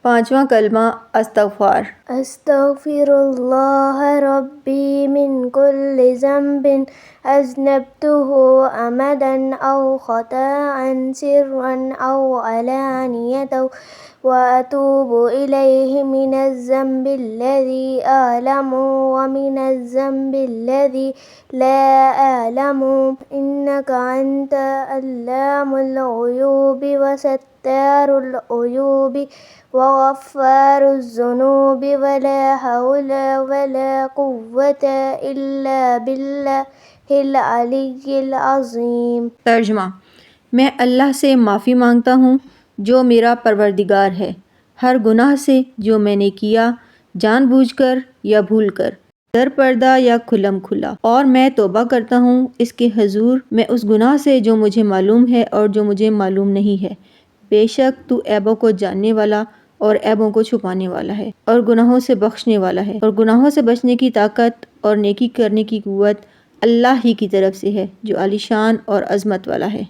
पांचवा कलमा अस्तगफार। अस्तगफिरुल्लाह रब्बी मिन कुल्लि ज़ंबिन अज़नबतुहु अमदन औ ख़ताअन सिर्रन औ अलानियतन व अतूबु इलैहि मिनज़्ज़ंबिल्लज़ी अअलमु व मिनज़्ज़ंबिल्लज़ी ला अअलमु इन्नक अन्त अल्लामुल ग़ुयूबि व सत्तारुल उयूबि व ग़फ़्फ़ारुज़्ज़ुनूबि व ला हौला व ला क़ुव्वता इल्ला बिल्लाहिल अलिय्यिल अज़ीम। तर्जुमा। मैं अल्लाह से माफ़ी मांगता हूँ जो मेरा परवरदिगार है, हर गुनाह से जो मैंने किया जानबूझकर या भूलकर, दर पर्दा या खुल्लम खुल्ला, और मैं तौबा करता हूँ इसके हुज़ूर मैं उस गुनाह से जो मुझे मालूम है और जो मुझे मालूम नहीं है। बेशक तू ऐबों को जानने वाला और ऐबों को छुपाने वाला है और गुनाहों से बख्शने वाला है, और गुनाहों से बचने की ताकत और नेकी करने की कुव्वत अल्लाह ही की तरफ से है जो आलीशान और अज़मत वाला है।